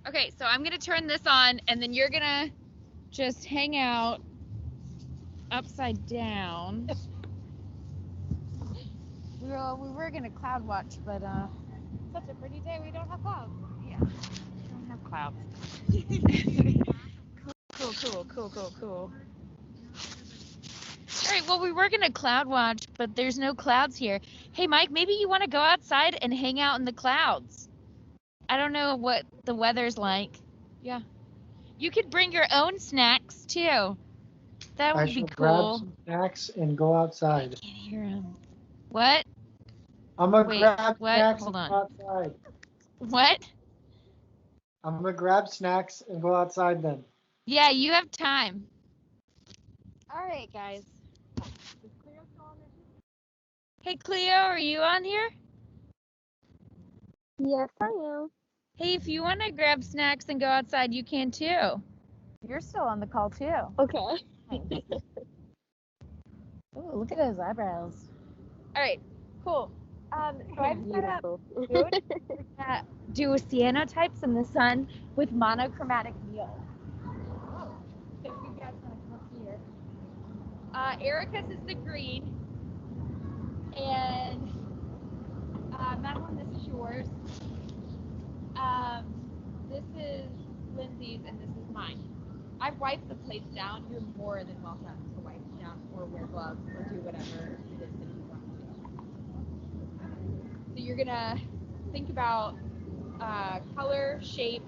Okay, so I'm gonna turn this on, and then you're gonna just hang out upside down. We were gonna cloud watch, but Such a pretty day. We don't have clouds. yeah, we don't have clouds. Cool. All right, well, we were gonna cloud watch, but there's no clouds here. Hey, Mike, maybe you want to go outside and hang out in the clouds. I don't know what the weather's like. Yeah. You could bring your own snacks too. That I would be shall grab cool. some snacks and go outside. Can't hear him. What? I'm gonna Wait, grab what? snacks Hold and on. go outside. What? I'm gonna grab snacks and go outside then. Yeah, you have time. All right, guys. Hey, Cleo, are you on here? Yes, I am. Hey, if you want to grab snacks and go outside, you can too. You're still on the call too. Okay. Oh, look at those eyebrows. All right, cool. So I've set up Beautiful. food that do cyanotypes in the sun with monochromatic meal. So if you guys want to come up here. Erica's is the green, and Madeline, this is yours. This is Lindsay's, and this is mine. I've wiped the plates down. You're more than welcome to wipe it down or wear gloves or do whatever it is that you want to do. So you're gonna think about color, shape,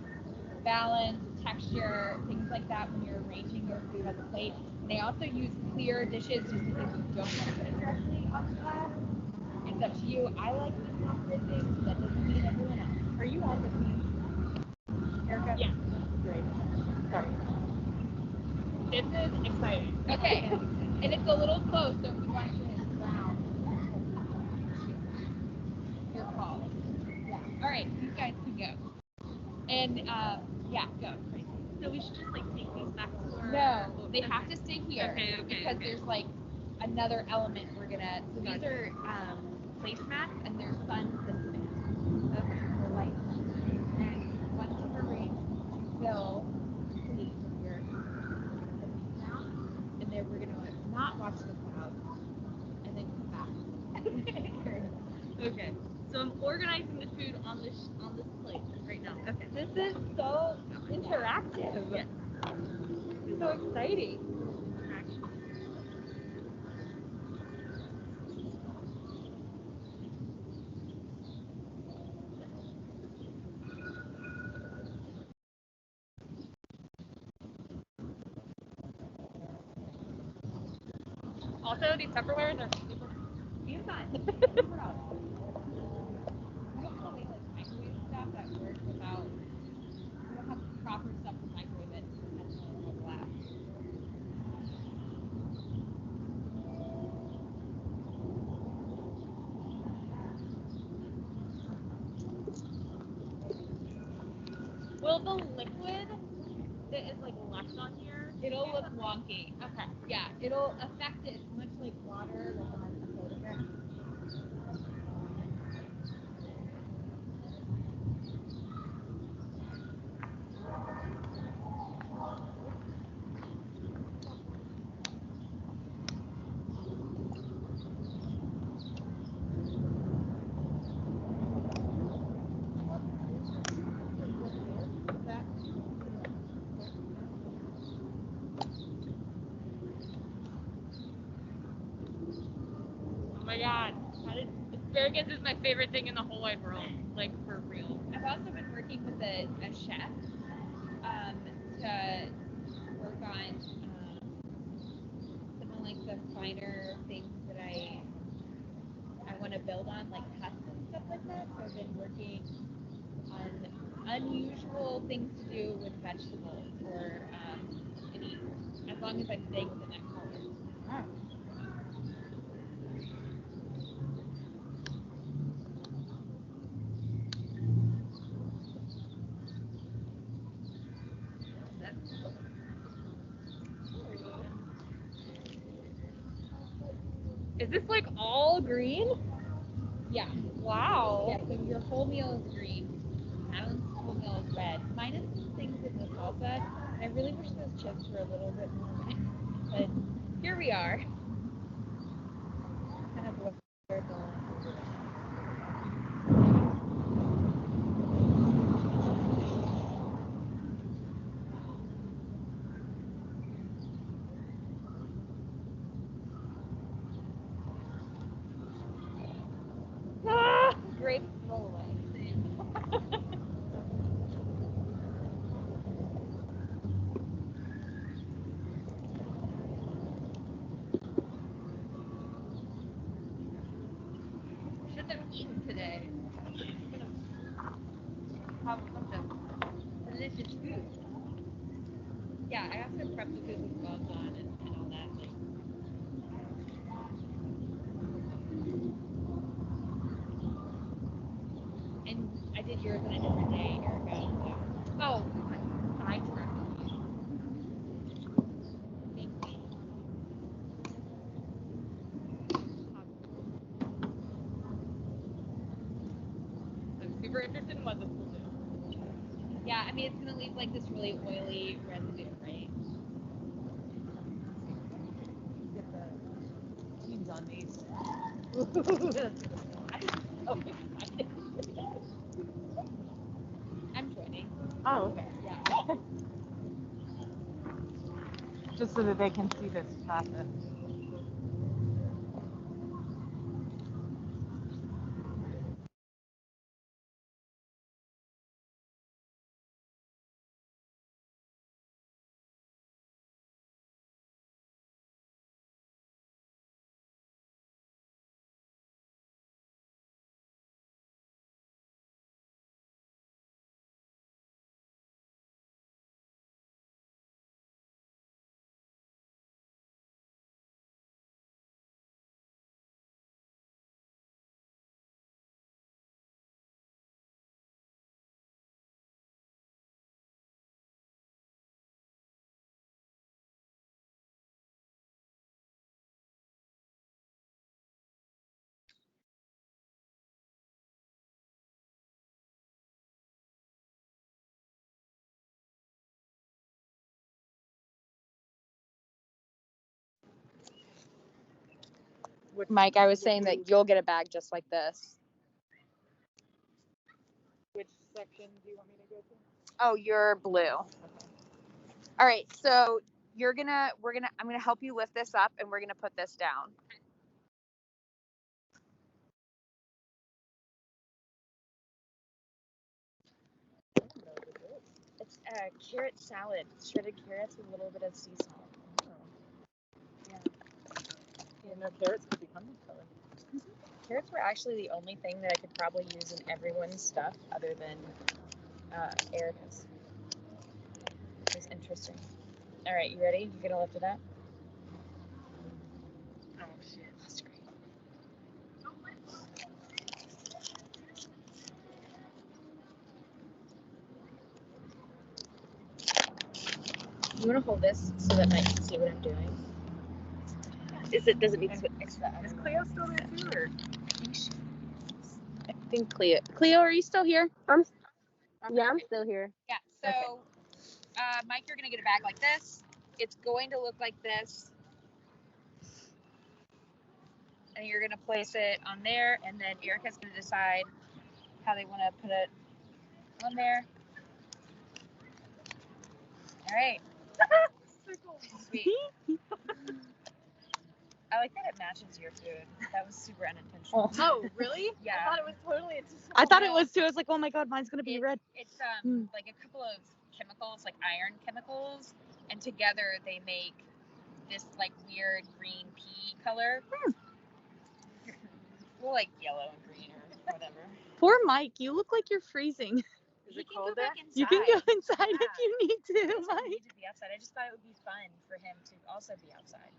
balance, texture, things like that when you're arranging your food on the plate. And I also use clear dishes just because you don't want to put it directly on the glass. It's up to you. I like this one for things, but that doesn't mean everyone else. Are you on the team? Erica? Yeah. Great. Sorry. This is exciting. Okay. And it's a little close, so if you want to round, your call. Yeah. All right, you guys can go. And yeah, go. So we should just like take these back to our. No, they have to stay here. Okay. Because there's like another element we're gonna. So these are placemats and they're sun sensitive. Okay. They're light. And once you've arranged, you fill please with your now, and then we're gonna not watch the clouds, and then come back. Okay. So I'm organizing the food on this plate right now. Okay. This is so interactive. Yes. This is so exciting. Also, these Tupperwares are super fun. Super awesome. We don't have any like microwave stuff that works without. We don't have proper stuff to microwave it at normal glass. Will the liquid that is like left on here? It'll look wonky. Okay. Yeah, it'll affect it much like water, like on a photograph. Oh my god. Asparagus is my favorite thing in the whole wide world. Like for real. I've also been working with a chef to work on some of like the finer things that I want to build on, like cuts and stuff like that. So I've been working on unusual things to do with vegetables or any, as long as I'm staying within that color. Is this like all green? Yeah. Wow. Yeah, so your whole meal is green. Madeline's whole meal is red. Mine is really wish those chips were a little bit more nice, but here we are. Kind of weird going. Ah, grape roll away. Shouldn't have eaten today. Have some delicious food. Yeah, I also prepped the food with gloves on and all that. Like, and I did yours on a different day, Erica. So. Oh, I sidetracked you. Thank you. I'm super interested in what this will do. Yeah, I mean, it's gonna leave like this really oily residue, right? Get the cheese on these. Oh, I'm joining. Oh, okay. Yeah. Just so that they can see this process. Mike, I was saying that you'll get a bag just like this. Which section do you want me to go to? Oh, you're blue. All right, so I'm gonna help you lift this up, and we're gonna put this down. It's carrot salad, shredded carrots with a little bit of sea salt. Yeah. You know, carrots could become this color. Carrots were actually the only thing that I could probably use in everyone's stuff other than Erica's. It was interesting. All right, you ready? You're gonna lift it up? Oh shit. That's great. You want to hold this so that Mike can see what I'm doing? Does it need to switch that? Is Cleo still there too, or? I think Cleo, are you still here? I'm still here. Yeah. So, Mike, you're gonna get a bag like this. It's going to look like this, and you're gonna place it on there, and then Erica's gonna decide how they want to put it on there. All right. Sweet. I like that it matches your food. That was super unintentional. Oh, really? Yeah. I thought it was totally intentional. I thought it was too. I was like, oh my god, mine's gonna be red. It's like a couple of chemicals, like iron chemicals, and together they make this like weird green pea color. Well, like yellow and green or whatever. Poor Mike, you look like you're freezing. Is He it can cold go there? back inside. You can go inside Yeah. if you need He to, doesn't Mike. need to be outside. I just thought it would be fun for him to also be outside.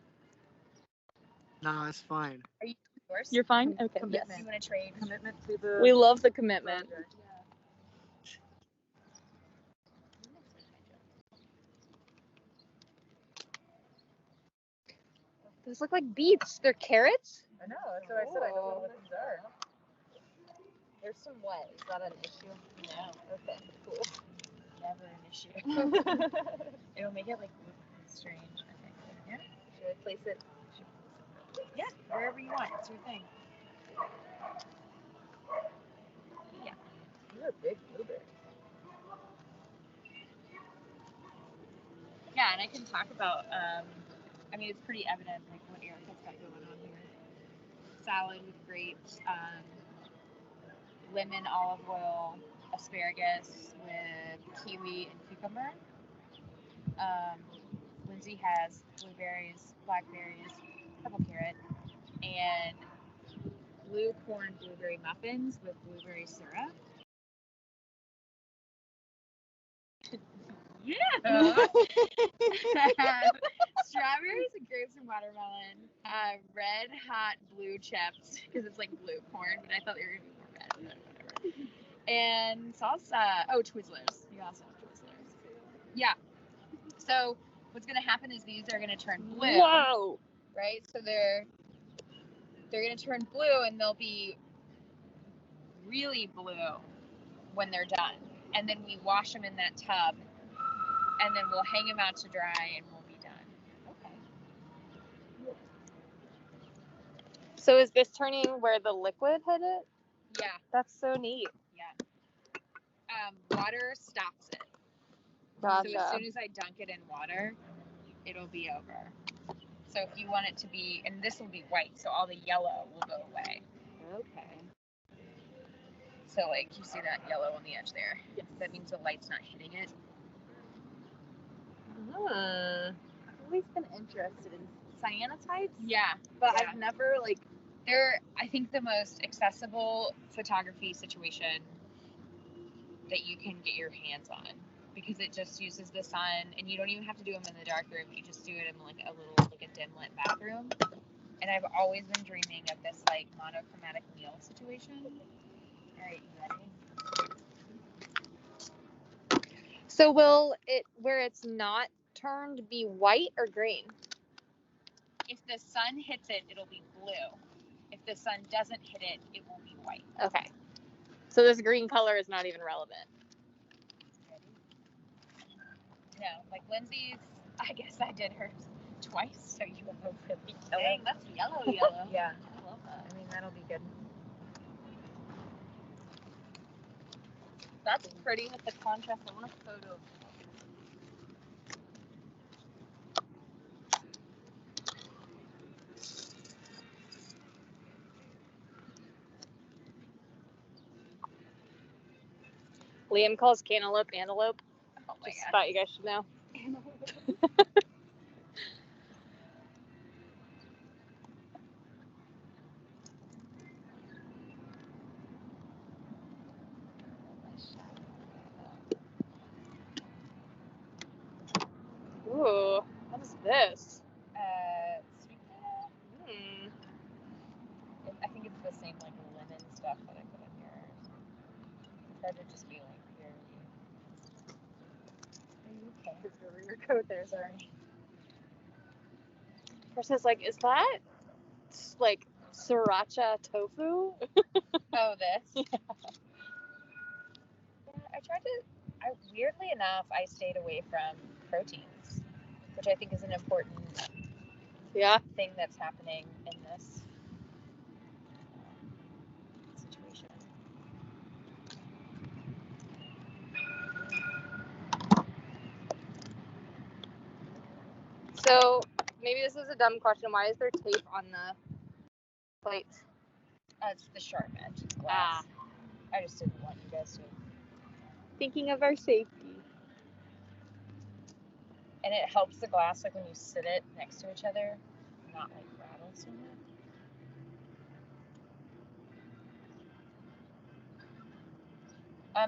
No, it's fine. Are you yours? You're fine? Okay. Yes. Commitment. You want to trade? Commitment to the. We love the commitment. project. Those look like beets. They're carrots? I know. That's what I said. I don't know what these are. There's some what? Is that an issue? No. Okay. Cool. never an issue. It'll make it like look strange, I think. Yeah. Should I place it? Yeah, wherever you want. It's your thing. These are big blueberries. Yeah, and I can talk about, I mean, it's pretty evident, like, what Erica's got going on here. Salad with grapes, lemon, olive oil, asparagus with kiwi and cucumber. Lindsay has blueberries, blackberries, purple carrot, and blue corn blueberry muffins with blueberry syrup. Yeah. Strawberries and grapes and watermelon. Red hot blue chips because it's like blue corn, but I thought they were gonna be more red, but whatever. And salsa. Oh, Twizzlers. You also have Twizzlers. Yeah. So what's gonna happen is these are gonna turn blue. Whoa! Right? So they're gonna turn blue and they'll be really blue when they're done. And then we wash them in that tub, and then we'll hang them out to dry, and we'll be done. Okay. So is this turning where the liquid hit it? Yeah. That's so neat. Yeah. Water stops it. Gotcha. So as soon as I dunk it in water, it'll be over. So if you want it to be, and this will be white, so all the yellow will go away. Okay. So like you see that yellow on the edge there? Yes. That means the light's not hitting it. I've always been interested in cyanotypes, Yeah. but Yeah. I've never They're, I think, the most accessible photography situation that you can get your hands on because it just uses the sun, and you don't even have to do them in the dark room. You just do it in like a dim lit bathroom. And I've always been dreaming of this like monochromatic meal situation. All right, you ready? So will it, where it's not turned, be white or green? If the sun hits it, it'll be blue. If the sun doesn't hit it, it will be white. Okay. So this green color is not even relevant. No, like Lindsay's, I guess I did hers twice, so you will really yellow. Dang, that's yellow. Yeah, I love that. I mean, that'll be good. That's pretty with the contrast. I want a photo. Liam calls cantaloupe antelope. Oh my Just gosh. thought you guys should know. Ooh, what is this? Sweet potato. I think it's the same like lemon stuff that I put in yours. It's hard to just be like purely. Are you okay? Just over your coat there, sorry. Sorry. Krista's like, is that like sriracha tofu? Oh, this? Yeah. Yeah, weirdly enough, I stayed away from proteins, which I think is an important Yeah. thing that's happening in this situation. So maybe this is a dumb question. Why is there tape on the plates? It's the sharp edge of the glass. I just didn't want you guys to. Thinking of our safety. And it helps the glass, like when you sit it next to each other, not like rattle so much.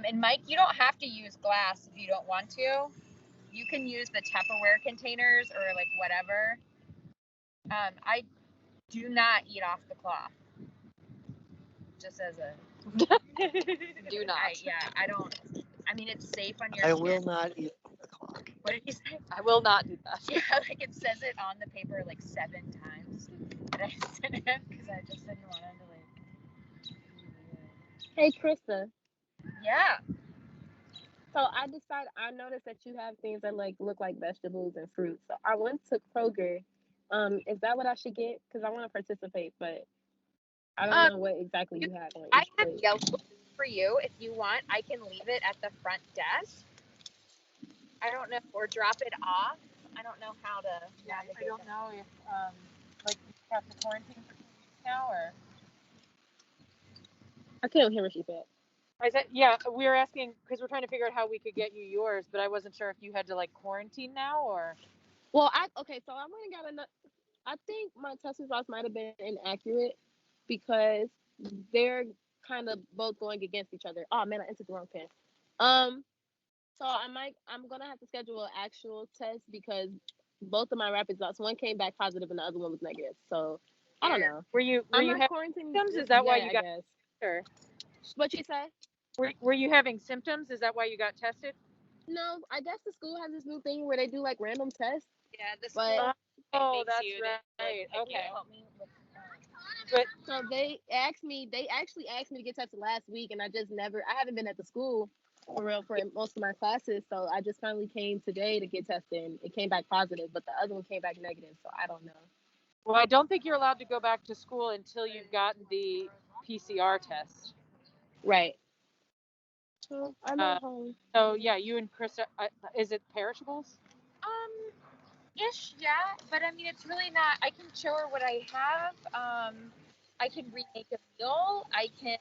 And Mike, you don't have to use glass if you don't want to. You can use the Tupperware containers or like whatever. I do not eat off the cloth. Just as a Do not. I don't. I mean, it's safe on your I skin. will not eat on the clock. What did you say? I will not do that. Yeah, like it says it on the paper like 7 times. And I sent it because I just didn't want to like. Hey, Krista. Yeah. So I noticed that you have things that like look like vegetables and fruits. So I went to Kroger. Is that what I should get? Because I want to participate, but I don't Um, know what exactly you, you have on I each have plate. yellow for you if you want. I can leave it at the front desk. I don't know, or drop it off. I don't know how to navigate. I don't know if like you have to quarantine for 2 weeks now, or. I couldn't hear what she said. I said, yeah, we were asking because we're trying to figure out how we could get you yours, but I wasn't sure if you had to like quarantine now or. Well, so I went and got another. I think my test results might have been inaccurate because they're kind of both going against each other. Oh man, I entered the wrong pen. So I'm gonna have to schedule an actual test because both of my rapid results, one came back positive and the other one was negative. So I don't know. Were you I'm not having quarantining symptoms? just Is that why yet, you I got guess. or What you say? were you having symptoms? Is that why you got tested? No, I guess the school has this new thing where they do like random tests. Yeah, the But school. Oh, makes that's you right. Can you Okay. help me with? But so they actually asked me to get tested last week, and I haven't been at the school for real for most of my classes. So I just finally came today to get tested, and it came back positive, but the other one came back negative. So I don't know. well, I don't think you're allowed to go back to school until you've gotten the PCR test. Right. So I'm Uh, at home. so yeah, you and Krista, is it perishables? Ish, yeah. But I mean, it's really not. I can show her what I have. I can remake a meal. I can,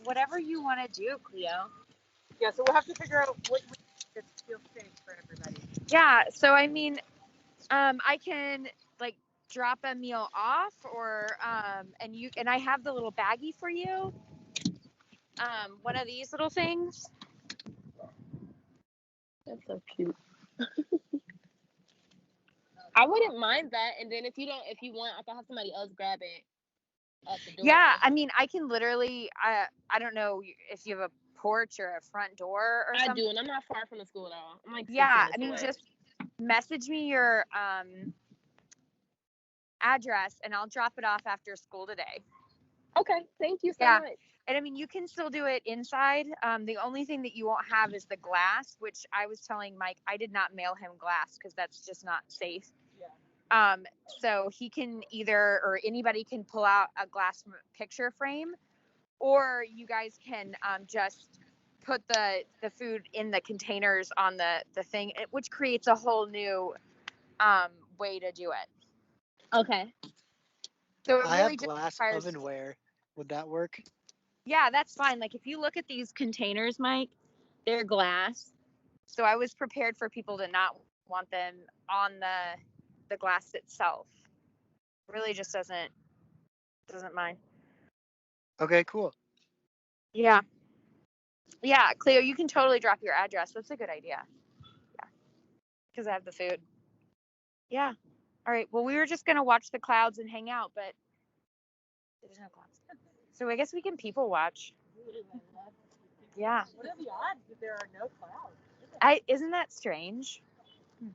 whatever you want to do, Cleo. Yeah. So we'll have to figure out what we feels safe for everybody. Yeah. So I mean, I can like drop a meal off, or and I have the little baggie for you. One of these little things. That's so cute. I wouldn't mind that, and then if you want, I can have somebody else grab it at the door. Yeah, I mean, I can literally. I don't know if you have a porch or a front door or I something. do, and I'm not far from the school at all. I'm like 6 Yeah, minutes I mean, away. just message me your address, and I'll drop it off after school today. Okay, thank you so Yeah. much. And I mean, you can still do it inside. The only thing that you won't have is the glass, which I was telling Mike I did not mail him glass because that's just not safe. Yeah. So he can or anybody can pull out a glass picture frame, or you guys can just put the food in the containers on the thing, which creates a whole new way to do it. Okay. So it I really have just glass requires. ovenware. Would that work? Yeah, that's fine. Like if you look at these containers, Mike, they're glass. So I was prepared for people to not want them on the glass itself. Really just doesn't mind. Okay, cool. Yeah. Yeah, Cleo, you can totally drop your address. That's a good idea. Yeah. Because I have the food. Yeah. All right. Well, we were just going to watch the clouds and hang out, but there's no clouds. So I guess we can people watch. Yeah. What are the odds that there are no clouds? Isn't that strange? Do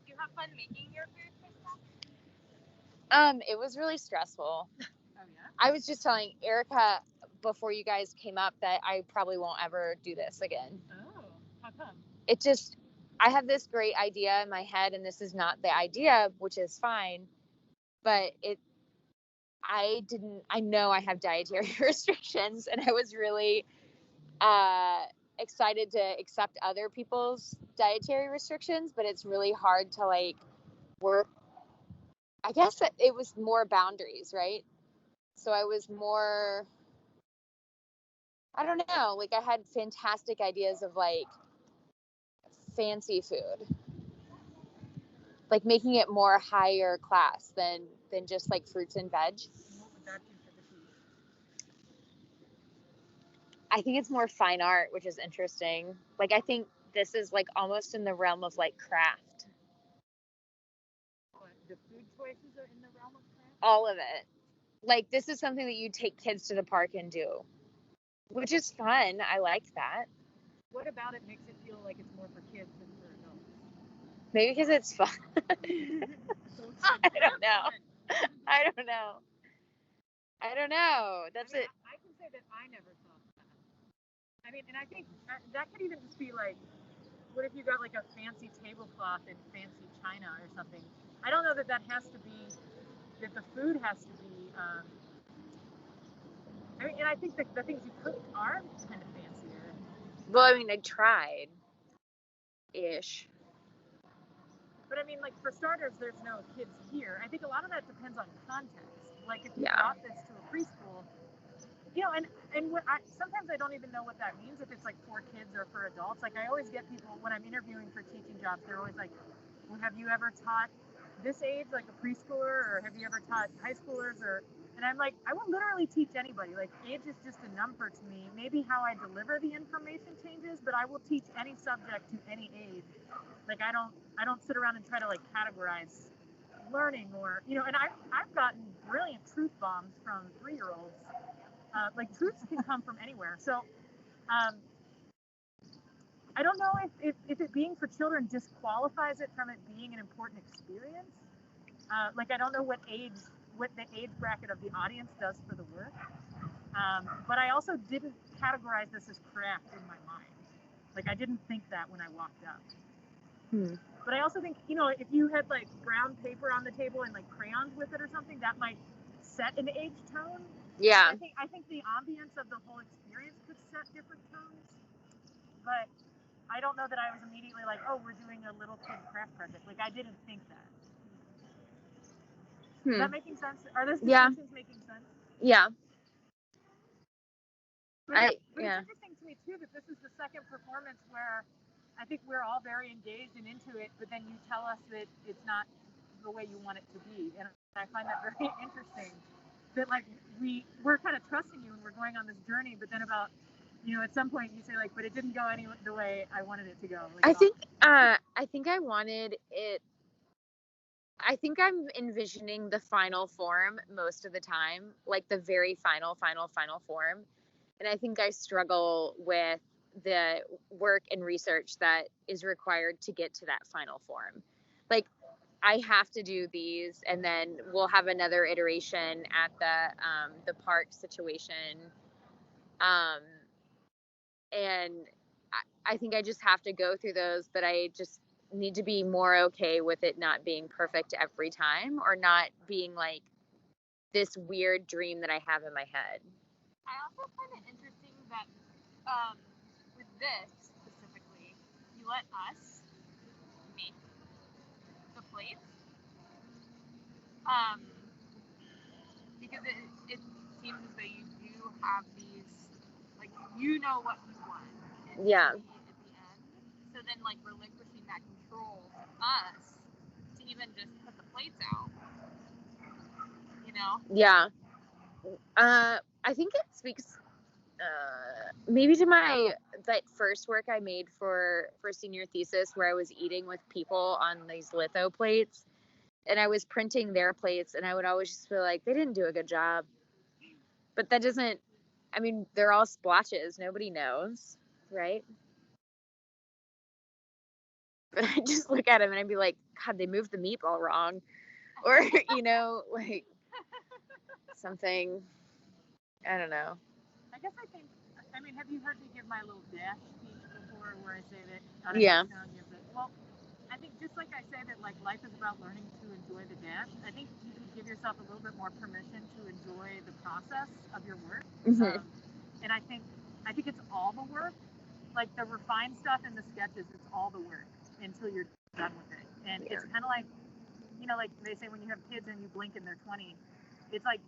you have fun making your food? It was really stressful. Oh yeah. I was just telling Erica before you guys came up that I probably won't ever do this again. Oh, how come? I have this great idea in my head, and this is not the idea, which is fine, but I know I have dietary restrictions, and I was really excited to accept other people's dietary restrictions, but it's really hard to like work. I guess it was more boundaries, right? So I was more, I don't know, like I had fantastic ideas of like fancy food, like making it more higher class than just like fruits and veg. What would that do for the food? I think it's more fine art, which is interesting. Like I think this is like almost in the realm of like craft. The food choices are in the realm of craft? All of it. Like this is something that you take kids to the park and do, which is fun. I liked that. What about it makes it feel like it's more for kids than for adults? Maybe because it's fun. I don't know. I don't know. That's it. say that I never thought that. I mean, and I think that could even just be like, what if you got like a fancy tablecloth and fancy china or something? I don't know that that has to be, that the food has to be, I mean, and I think that the things you cook are kind of fancier. Well, I mean, I tried ish. But I mean, like for starters, there's no kids here. I think a lot of that depends on context. Like if you Yeah. brought this to a preschool, you know, and what sometimes I don't even know what that means, if it's like for kids or for adults. Like I always get people when I'm interviewing for teaching jobs, they're always like, well, have you ever taught this age, like a preschooler, or have you ever taught high schoolers? Or and I'm like, I will literally teach anybody. Like age is just a number to me. Maybe how I deliver the information changes, but I will teach any subject to any age. Like I don't sit around and try to like categorize learning, or you know. And I've gotten brilliant truth bombs from 3-year-olds. Like truths can come from anywhere. So I don't know if it being for children disqualifies it from it being an important experience. Like I don't know what the age bracket of the audience does for the work. But I also didn't categorize this as craft in my mind. Like I didn't think that when I walked up. But I also think, you know, if you had like brown paper on the table and like crayons with it or something, that might set an age tone. Yeah. I think the ambience of the whole experience could set different tones. But I don't know that I was immediately like, oh, we're doing a little kid craft project. Like I didn't think that. Is that making sense? Are those distinctions making sense? Yeah. But it's interesting to me too that this is the second performance where I think we're all very engaged and into it, but then you tell us that it's not the way you want it to be, and I find that very interesting. That like we're kind of trusting you and we're going on this journey, but then about, you know, at some point you say like, but it didn't go the way I wanted it to go. Like, I think I wanted it. I think I'm envisioning the final form most of the time, like the very final form. And I think I struggle with the work and research that is required to get to that final form. Like I have to do these, and then we'll have another iteration at the park situation. And I think I just have to go through those, but I just need to be more okay with it not being perfect every time, or not being like this weird dream that I have in my head. I also find it interesting that with this specifically, you let us make the plates. Because it seems as though you do have these, like, you know what you want. Yeah. At the end. So then, like, relinquishing that control to us to even just put the plates out. You know? Yeah. I think it speaks maybe to that first work I made for senior thesis, where I was eating with people on these litho plates, and I was printing their plates, and I would always just feel like they didn't do a good job. But that doesn't, I mean, they're all splotches. Nobody knows, right? But I just look at them and I'd be like, God, they moved the meatball wrong. Or, you know, like something, I don't know. I guess I mean, have you heard me give my little dash speech before, where I say that Yeah. Well, I think just like I say that like life is about learning to enjoy the dash, I think you can give yourself a little bit more permission to enjoy the process of your work. And I think it's all the work. Like the refined stuff in the sketches, it's all the work until you're done with it. And it's kind of like, you know, like they say when you have kids and you blink and they're 20, it's like,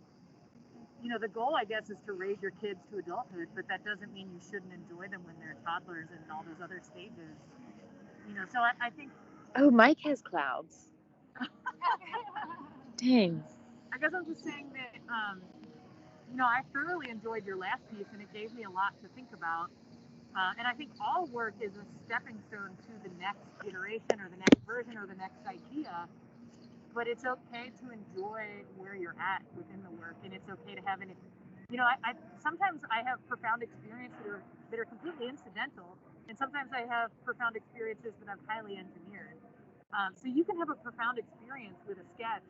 you know, the goal, I guess, is to raise your kids to adulthood, but that doesn't mean you shouldn't enjoy them when they're toddlers and all those other stages. You know, so I think. Oh, Mike has clouds. Dang. I guess I'm just saying that, you know, I thoroughly enjoyed your last piece, and it gave me a lot to think about. And I think all work is a stepping stone to the next iteration or the next version or the next idea. But it's okay to enjoy where you're at within the work, and it's okay to have an, you know, I sometimes I have profound experiences that are completely incidental, and sometimes I have profound experiences that I've highly engineered. So you can have a profound experience with a sketch,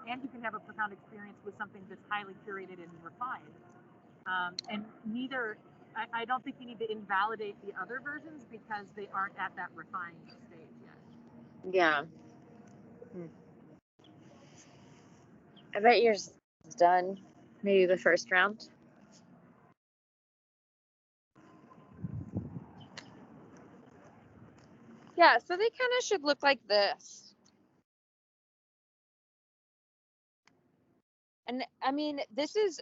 and you can have a profound experience with something that's highly curated and refined. And neither, I don't think you need to invalidate the other versions because they aren't at that refined stage yet. Yeah. I bet yours is done. Maybe the first round. Yeah, so they kind of should look like this. And I mean, this is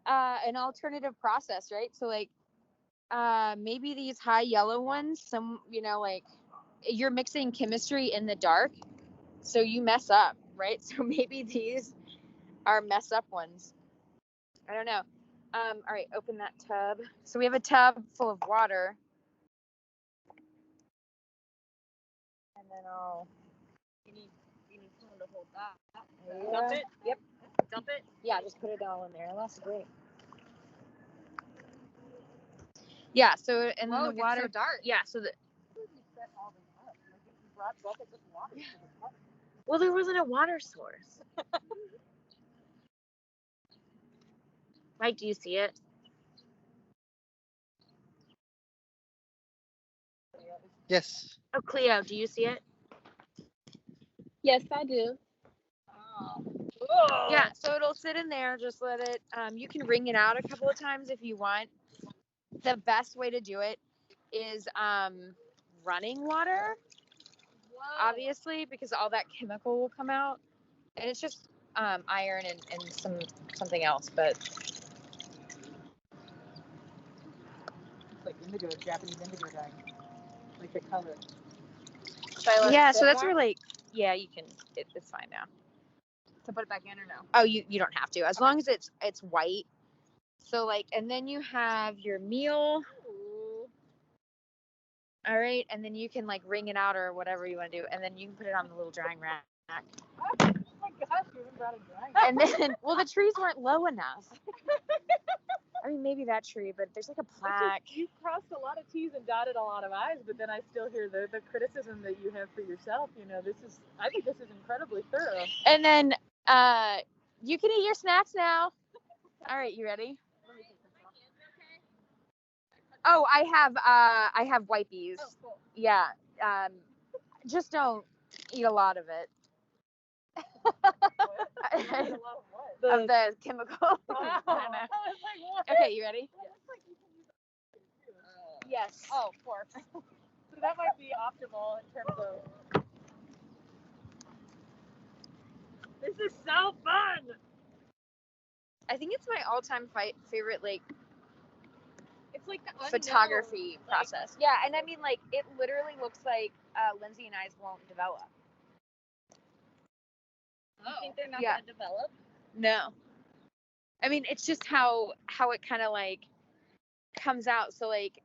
an alternative process, right? So like maybe these high yellow ones, some, like you're mixing chemistry in the dark, so you mess up, right? So maybe these are mess up ones. I don't know. All right, open that tub. So we have a tub full of water. And then You need someone to hold that. Yeah. Dump it. Yep. Dump it. Yeah, just put it all in there. That's great. Yeah, so and Whoa, then the water. it's so dark. Yeah, so the. You set all this up. Like if you brought buckets of water. Well, there wasn't a water source. Mike, do you see it? Yes. Oh, Cleo, do you see it? Yes, I do. Yeah, so it'll sit in there. Just let it. You can wring it out a couple of times if you want. The best way to do it is running water, obviously, because all that chemical will come out, and it's just iron and something else. But It's like indigo, Japanese indigo dye. Like the color. yeah, so that's really you can. It's fine now. To put it back in or no? Oh, you don't have to, as long as it's white. So like, and then you have your meal. All right, and then you can like wring it out or whatever you want to do, and then you can put it on the little drying rack. Oh my gosh, you even brought a drying. And then, well, the trees weren't low enough. I mean, maybe that tree, but there's like a plaque. You crossed a lot of T's and dotted a lot of I's, but then I still hear the criticism that you have for yourself. I think this is incredibly thorough. And then you can eat your snacks now. All right, you ready? Oh, I have wipies. Oh, cool. Yeah. Just don't eat a lot of it. Of the chemical. I don't know. Okay, you ready? Yes. Oh, of course. So that might be optimal in terms of. This is so fun. I think it's my all-time favorite like It's like the photography process. Yeah, and I mean like it literally looks like Lindsay and I's won't develop. You think they're not Yeah. gonna develop? No. I mean it's just how it kind of like comes out. So like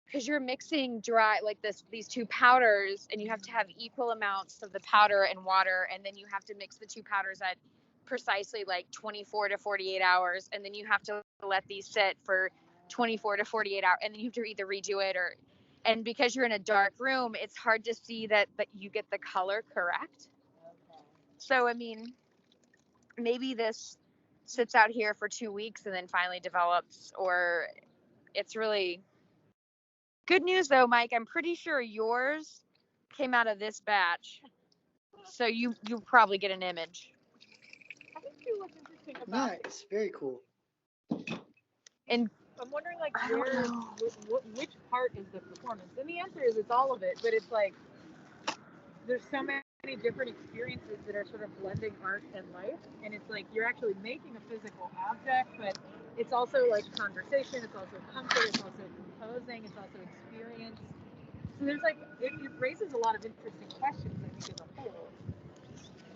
because you're mixing dry like these two powders and you have to have equal amounts of the powder and water, and then you have to mix the two powders at precisely like 24 to 48 hours, and then you have to let these sit for 24 to 48 hours, and then you have to either redo it and because you're in a dark room, it's hard to see that you get the color correct. Okay. So I mean maybe this sits out here for 2 weeks and then finally develops, or it's really good news though, Mike. I'm pretty sure yours came out of this batch, so you probably get an image. I think you look interesting about it. Nice. Very cool. And I'm wondering like which part is the performance, and the answer is it's all of it. But it's like there's so many different experiences that are sort of blending art and life, and it's like you're actually making a physical object, but it's also like conversation, it's also comfort, it's also composing, it's also experience. So there's like it raises a lot of interesting questions, I think, as a whole.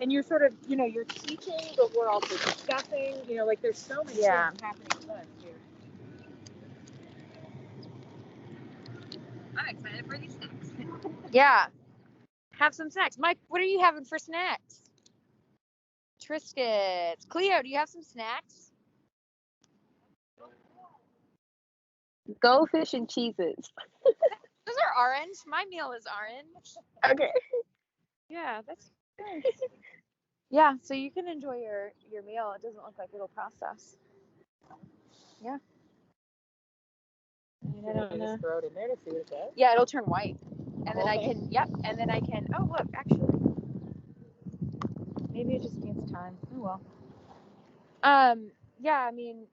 And you're sort of, you're teaching, but we're also discussing, like there's so many things happening with us here. I'm excited for these snacks. yeah, have some snacks. Mike, what are you having for snacks? Triscuits. Cleo, do you have some snacks? Go fish and cheeses. Those are orange. My meal is orange. Okay. Yeah, that's nice. Yeah, so you can enjoy your meal. It doesn't look like it'll process. Yeah. I don't know. Just throw it in there to see what it does. Yeah, it'll turn white. And then I Okay. can, yep, and then I can, oh, look, actually. Maybe it just needs time. Oh, well. Yeah, I mean,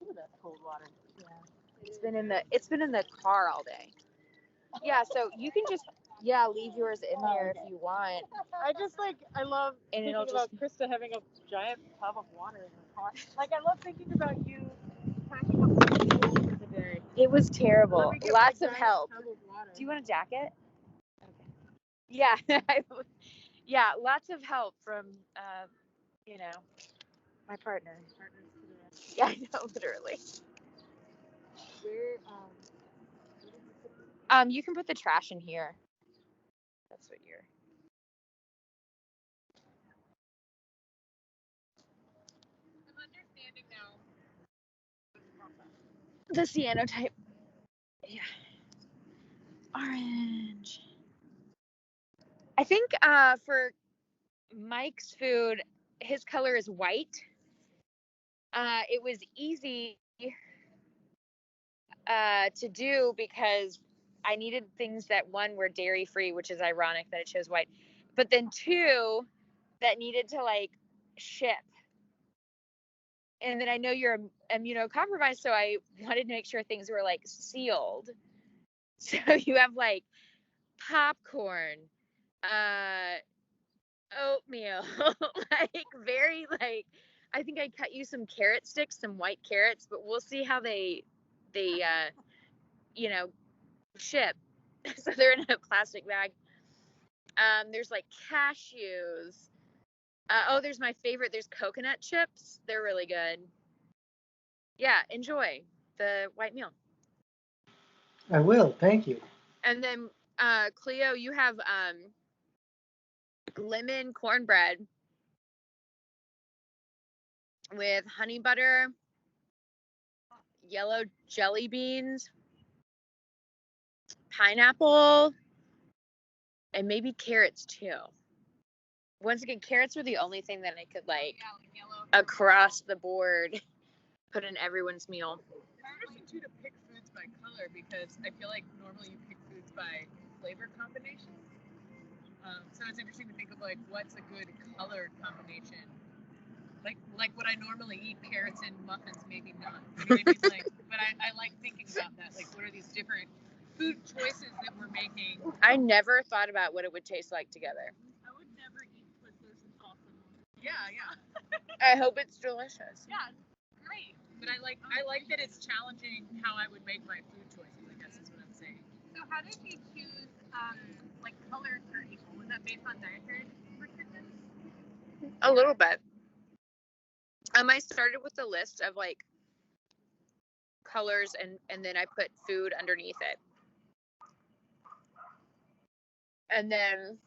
Ooh, that's cold water. it's been in the car all day. Yeah, so you can just, leave yours in there if you want. I love And thinking it'll about Krista having a giant tub of water in her car. Like, I love thinking about you packing up for the day. It was terrible. Let me get Lots my of giant help. tub of water. Do you want a jacket? Okay. Yeah, yeah, lots of help from, my partner. Partners to the rest. Yeah, I know, literally. Where, You can put the trash in here. That's what you're. I'm understanding now. The cyanotype. Yeah. Orange. I think for Mike's food, his color is white. It was easy to do because I needed things that, one, were dairy free, which is ironic that it chose white, but then two, that needed to like ship. And then I know you're immunocompromised, so I wanted to make sure things were like sealed. So you have like popcorn, oatmeal, like very like, I think I cut you some carrot sticks, some white carrots, but we'll see how they ship. So they're in a plastic bag. There's like cashews. There's my favorite. There's coconut chips. They're really good. Yeah, enjoy the white meal. I will. Thank you. And then Cleo, you have lemon cornbread with honey butter, yellow jelly beans, pineapple, and maybe carrots too. Once again, carrots were the only thing that I could like across the board put in everyone's meal. It's interesting too to pick foods by color because I feel like normally you pick foods by flavor combination. So it's interesting to think of like what's a good color combination. Like would I normally eat carrots in muffins? Maybe not. You know what I mean? But I like thinking about that. Like, what are these different food choices that we're making? I never thought about what it would taste like together. I would never eat Twizzlers and salsa. Yeah. I hope it's delicious. Yeah, great. But I like that it's challenging how I would make my food choices, I guess is what I'm saying. So how did you choose like colors for people? Was that based on dietary restrictions? A little bit. I started with a list of like colors and then I put food underneath it. And then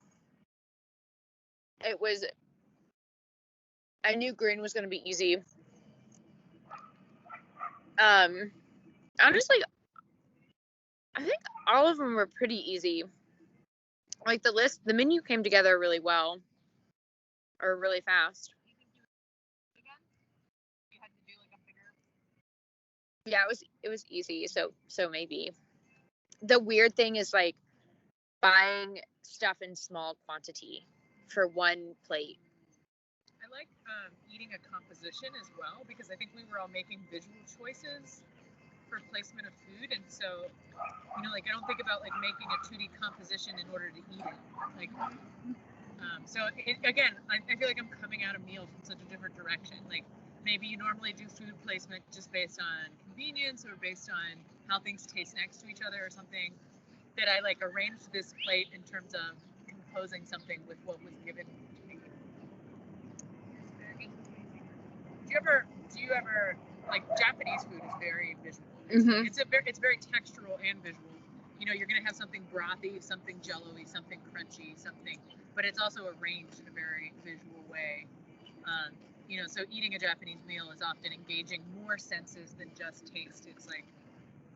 I knew green was going to be easy. Honestly, I think all of them were pretty easy. Like the menu came together really well, or really fast. You had to do like a bigger. Yeah, it was easy. So maybe. The weird thing is like buying stuff in small quantity for one plate. I like eating a composition as well because I think we were all making visual choices for placement of food, and so like I don't think about like making a 2D composition in order to eat it. Like, again, I feel like I'm coming at a meal from such a different direction. Like maybe you normally do food placement just based on convenience or based on how things taste next to each other or something. That I like arranged this plate in terms of composing something with what was given to me. Do you ever like Japanese food is very visual. It's very textural and visual. You're gonna have something brothy, something jello-y, something crunchy, something, but it's also arranged in a very visual way. So eating a Japanese meal is often engaging more senses than just taste. It's like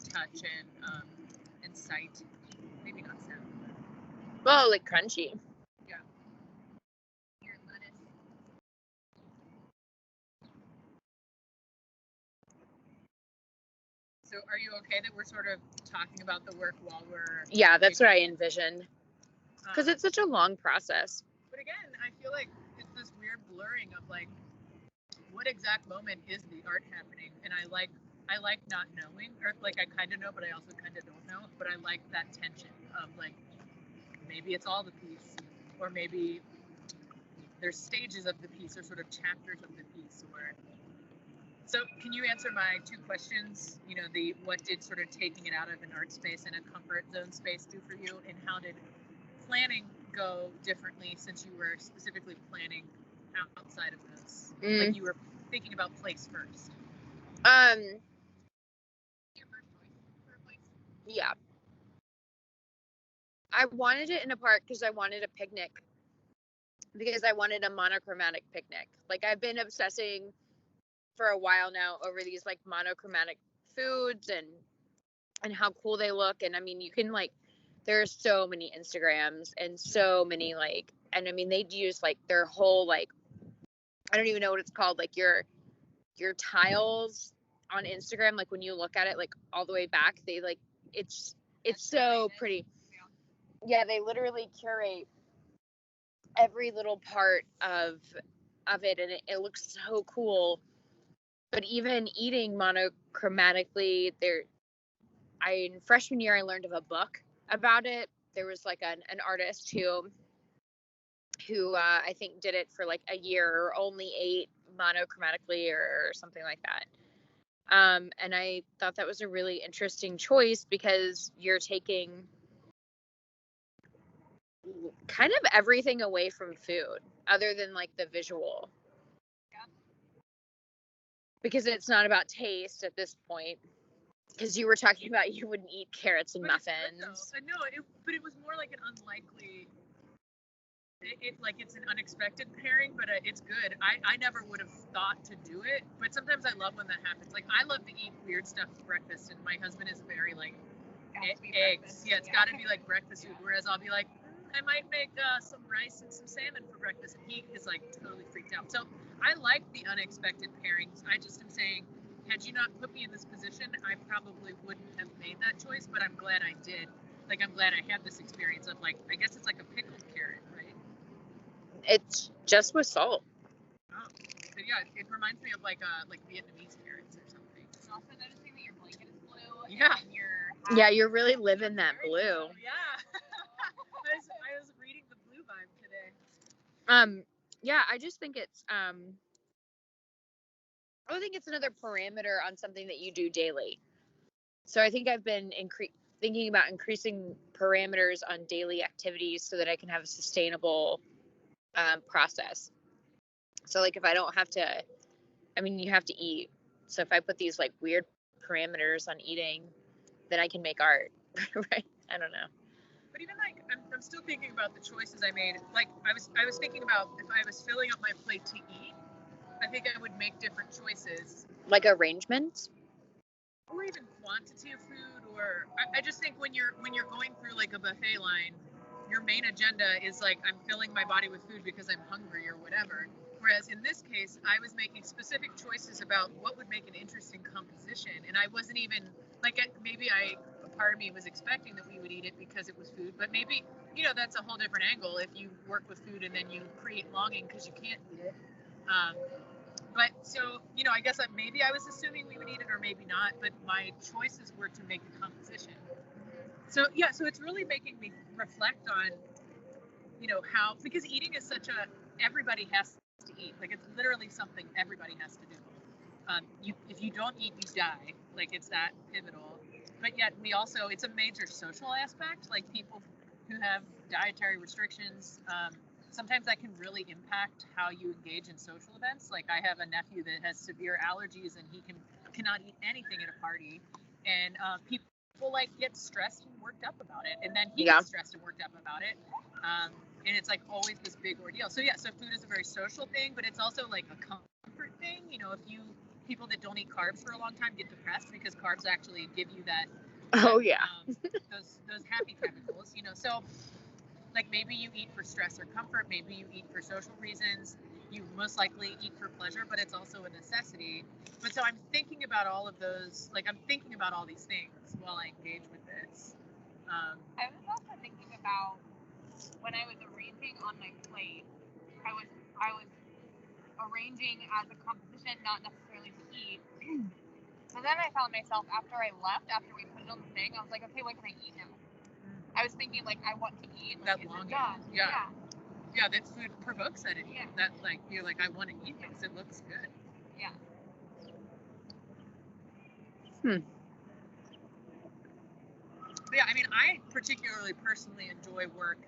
touch and sight, maybe not sound. Well, like crunchy. Yeah. Your lettuce. So are you okay that we're sort of talking about the work while we're... Yeah, that's what I envisioned. Because it's such a long process. But again, I feel like it's this weird blurring of like, what exact moment is the art happening? And I like not knowing, or like I kind of know, but I also kind of don't know. But I like that tension of like, maybe it's all the piece, or maybe there's stages of the piece, or sort of chapters of the piece. Or so, can you answer my two questions? You know, the what did sort of taking it out of an art space and a comfort zone space do for you, and how did planning go differently since you were specifically planning outside of those? Like you were thinking about place first. Your first choice for a place? Yeah. I wanted it in a park because I wanted a picnic. Because I wanted a monochromatic picnic. Like I've been obsessing for a while now over these like monochromatic foods and how cool they look. And I mean, you can like, there's so many Instagrams and so many like, and I mean, they'd use like their whole like, I don't even know what it's called, like your tiles on Instagram, like when you look at it like all the way back, they like it's so pretty. Yeah, they literally curate every little part of it, and it looks so cool. But even eating monochromatically, in freshman year I learned of a book about it. There was like an artist who I think did it for like a year, or only ate monochromatically or something like that. And I thought that was a really interesting choice because you're taking kind of everything away from food other than like the visual. Yeah. Because it's not about taste at this point. Because you were talking about you wouldn't eat carrots and muffins. No, but it was more like an unlikely. It's an unexpected pairing, but it's good. I never would have thought to do it, but sometimes I love when that happens. Like I love to eat weird stuff for breakfast, and my husband is very like eggs. Yeah, it's got to be like breakfast food. Whereas I'll be like, I might make some rice and some salmon for breakfast, and he is like totally freaked out. So I like the unexpected pairings. I just am saying, had you not put me in this position, I probably wouldn't have made that choice. But I'm glad I did. Like I'm glad I had this experience of like, I guess it's like a pickled carrot, right? It's just with salt. Oh, but yeah, it reminds me of like Vietnamese carrots or something. And also noticing that your blanket is blue. Yeah. And your Yeah, you're really living that blue. Yeah. I was reading the blue vibe today. Yeah, I just think it's I think it's another parameter on something that you do daily. So I think I've been thinking about increasing parameters on daily activities so that I can have a sustainable process. So like if I don't have to, I mean, you have to eat. So if I put these like weird parameters on eating, then I can make art, right? I don't know. But even like I'm still thinking about the choices I made. Like I was thinking about if I was filling up my plate to eat, I think I would make different choices. Like arrangements? Or even quantity of food, or I just think when you're going through like a buffet line, your main agenda is like I'm filling my body with food because I'm hungry or whatever. Whereas in this case, I was making specific choices about what would make an interesting composition, and I wasn't even like maybe a part of me was expecting that we would eat it because it was food, but maybe that's a whole different angle if you work with food and then you create longing because you can't eat it. But so, I guess maybe I was assuming we would eat it or maybe not, but my choices were to make a composition. So, yeah, so it's really making me reflect on, how, because eating is such everybody has to eat. Like, it's literally something everybody has to do. If you don't eat, you die. Like, it's that pivotal. But yet it's a major social aspect. Like, people who have dietary restrictions, sometimes that can really impact how you engage in social events. Like I have a nephew that has severe allergies and he cannot eat anything at a party, and people like get stressed and worked up about it, and then he gets stressed and worked up about it, and it's like always this big ordeal. So food is a very social thing, but it's also like a comfort thing. If people that don't eat carbs for a long time get depressed because carbs actually give you that. Those happy chemicals. So. Like maybe you eat for stress or comfort, maybe you eat for social reasons. you most likely eat for pleasure, but it's also a necessity. But so I'm thinking about all of those, like I'm thinking about all these things while I engage with this. I was also thinking about when I was arranging on my plate, I was arranging as a composition, not necessarily to eat. But then I found myself after I left, after we put it on the thing, I was like, okay, what can I eat now? I was thinking like I want to eat. Like, That longing. done? Yeah. Yeah, that food provokes that in you. Yeah. That like you're like, I want to eat this. It looks good. Yeah. Yeah, I mean, I particularly personally enjoy work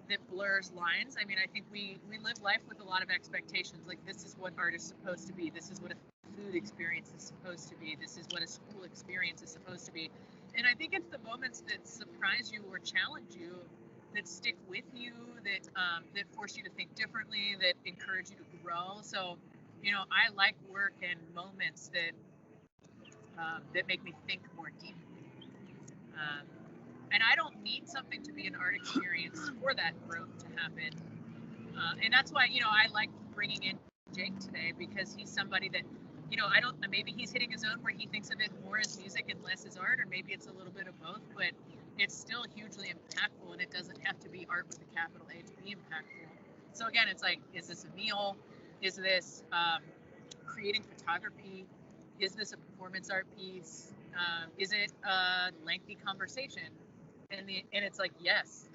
that blurs lines. I mean, I think we live life with a lot of expectations. Like, this is what art is supposed to be. This is what a food experience is supposed to be. This is what a school experience is supposed to be. And I think it's the moments that surprise you or challenge you that stick with you, that force you to think differently, that encourage you to grow. So, you know, I like work and moments that make me think more deeply. And I don't need something to be an art experience for that growth to happen. And that's why, you know, I like bringing in Jake today, because he's somebody that, you know, maybe he's hitting his own where he thinks of it more as music and less as art, or maybe it's a little bit of both, but it's still hugely impactful, and it doesn't have to be art with a capital A to be impactful. So again, it's like, is this a meal? Is this creating photography? Is this a performance art piece? Is it a lengthy conversation? And it's like, yes,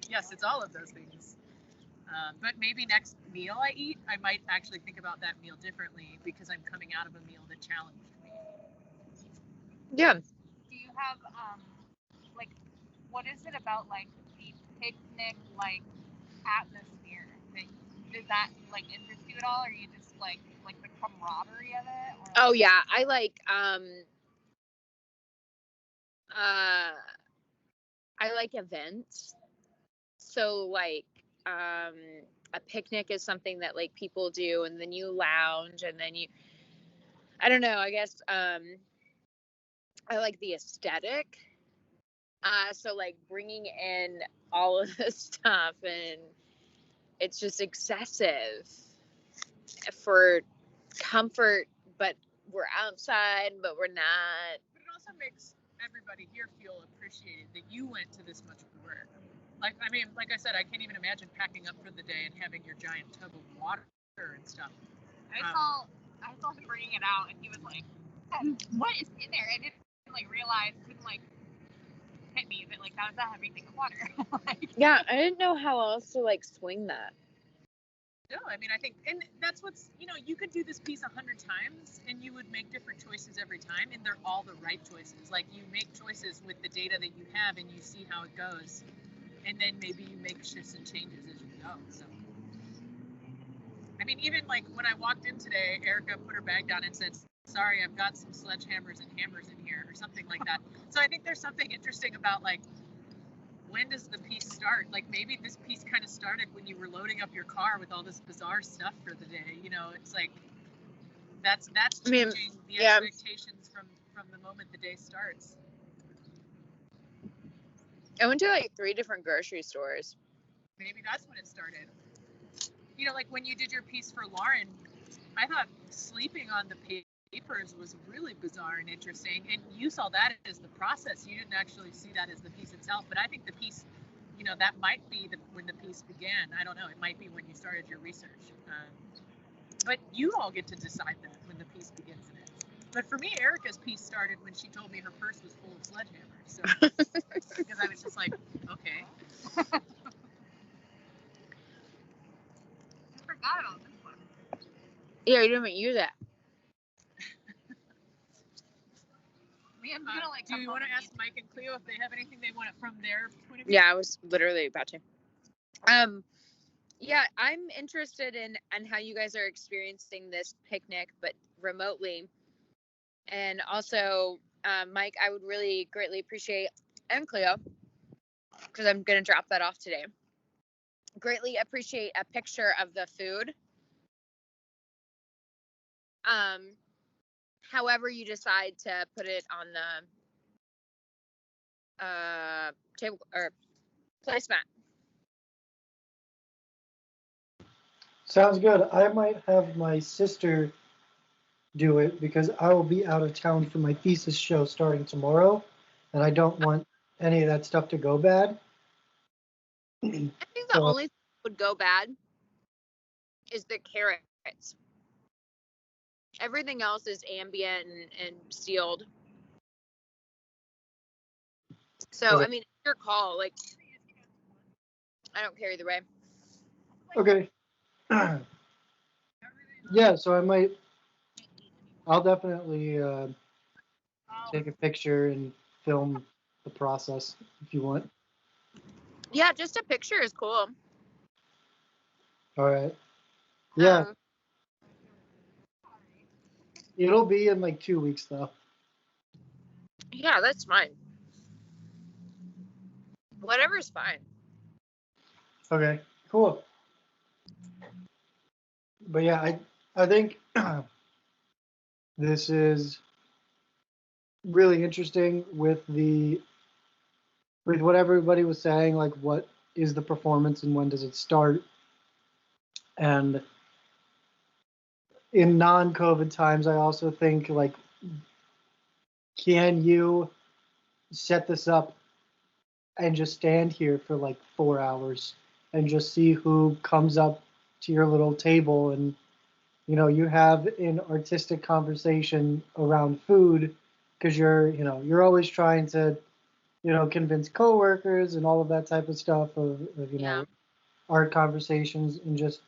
yes, it's all of those things. But maybe next meal I eat, I might actually think about that meal differently because I'm coming out of a meal that challenged me. Yeah. Do you have like, what is it about like the picnic like atmosphere does that like interest you at all, or are you just like the camaraderie of it? Or, Oh yeah, I like events. So like a picnic is something that like people do, and then you lounge, and then I don't know, I guess I like the aesthetic. So like bringing in all of this stuff, and it's just excessive for comfort, but we're outside, but we're not. But it also makes everybody here feel appreciated that you went to this much work. Like, I mean, like I said, I can't even imagine packing up for the day and having your giant tub of water and stuff. I saw him bringing it out, and he was like, "What is in there?" I didn't like realize, couldn't like hit me that like that was a heavy thing of water. Like, Yeah, I didn't know how else to like swing that. No, I mean, I think, and that's what's, you know, you could do this piece 100 times and you would make different choices every time, and they're all the right choices. Like, you make choices with the data that you have and you see how it goes, and then maybe you make shifts and changes as you go. So, I mean, even like when I walked in today, Erica put her bag down and said, "Sorry, I've got some sledgehammers and hammers in here," or something like that. So I think there's something interesting about like, when does the piece start? Like, maybe this piece kind of started when you were loading up your car with all this bizarre stuff for the day. You know, it's like that's changing the expectations from the moment the day starts. I went to like 3 different grocery stores. Maybe that's when it started. You know, like when you did your piece for Lauren, I thought sleeping on the papers was really bizarre and interesting, and you saw that as the process. You didn't actually see that as the piece itself, but I think the piece, you know, that might be when the piece began. I don't know, it might be when you started your research, but you all get to decide that when the piece begins and ends. But for me, Erica's piece started when she told me her purse was full of sledgehammers, so because I was just like, okay. I forgot about this one. Yeah, you didn't use that. Do you want to ask Mike and Cleo if they have anything they want from their point of view? Yeah, I was literally about to. Yeah, I'm interested in how you guys are experiencing this picnic, but remotely. And also, Mike, I would really greatly appreciate, and Cleo, because I'm going to drop that off today, greatly appreciate a picture of the food. However you decide to put it on the table or placemat. Sounds good. I might have my sister do it because I will be out of town for my thesis show starting tomorrow, and I don't want any of that stuff to go bad. I think the So, only thing that would go bad is the carrots. Everything else is ambient and sealed. So, okay. I mean, it's your call. Like, I don't care either way. Okay. Yeah, so I'll definitely take a picture and film the process if you want. Yeah, just a picture is cool. All right. Yeah, Um, it'll be in like 2 weeks though. yeah, that's fine. Whatever's fine. Okay, cool. But yeah, I think this is really interesting with what everybody was saying, like what is the performance and when does it start? And in non-COVID times, I also think like, can you set this up and just stand here for like 4 hours and just see who comes up to your little table, and you have an artistic conversation around food because you're always trying to convince coworkers and all of that type of stuff of Yeah. art conversations, and just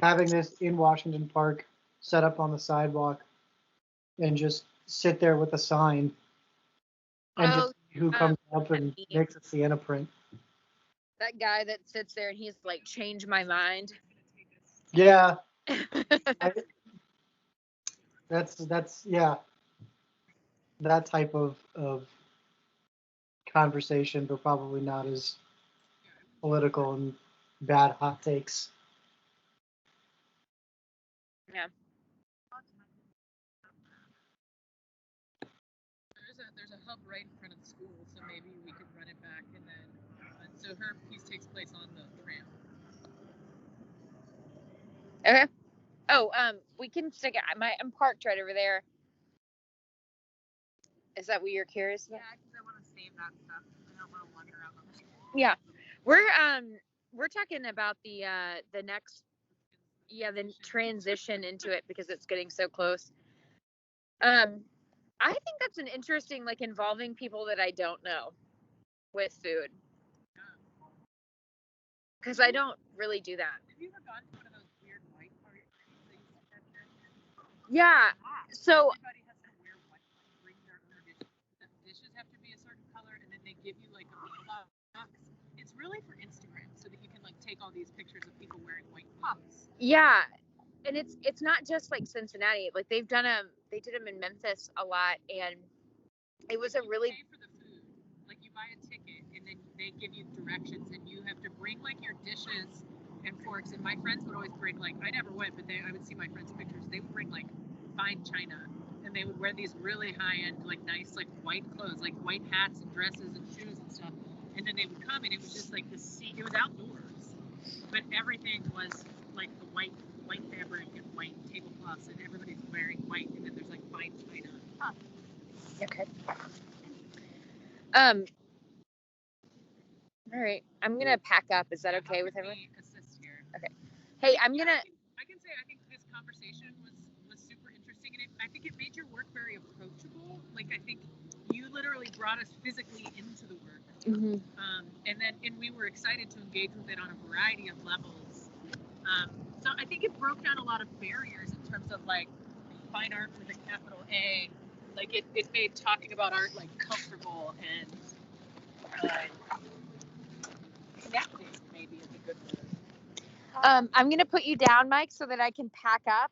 having this in Washington Park set up on the sidewalk and just sit there with a sign and Oh, just see who comes up that and meme. makes a Sienna print. That guy that sits there and he's like, change my mind. Yeah, I, that's yeah, that type of conversation, but probably not as political and bad hot takes. Yeah. There's a hub right in front of the school, so maybe we could run it back, and then so her piece takes place on the tram. Okay. Oh, we can stick it. I'm parked right over there. Is that what you're curious about? Yeah, because I want to save that stuff. I don't want to wander around on the school. Yeah. We're talking about the next, the transition into it because it's getting so close. I think that's an interesting, like, involving people that I don't know with food, because I don't really do that. Have you ever gone to one of those weird white parties that you said that? Yeah. So Everybody has to wear white, bring their own dishes. The dishes have to be a certain color, and then they give you like a box. It's really for Instagram, so that you can like take all these pictures of people wearing white clothes. yeah, and it's not just like Cincinnati. Like they did them in Memphis a lot, and it was a really pay for the food. Like you buy a ticket, and then they give you directions, and you have to bring like your dishes and forks. And my friends would always bring like, I never went, but I would see my friends' pictures. They would bring like fine china, and they would wear these really high end, like nice, like white clothes, like white hats and dresses and shoes and stuff. And then they would come, and it was just like the sea. It was outdoors, but everything was like the white fabric and white tablecloths, and everybody's wearing white. And then there's like fine china. Huh. okay. All right. I'm gonna pack up. Is that okay with everyone? Assist here. Okay. Hey, I'm gonna. I can say I think this conversation was super interesting, and I think it made your work very approachable. Like I think you literally brought us physically into the work, and we were excited to engage with it on a variety of levels. So I think it broke down a lot of barriers in terms of like fine art with a capital A. Like it made talking about art like comfortable and connecting, maybe is a good word. I'm gonna put you down, Mike, so that I can pack up.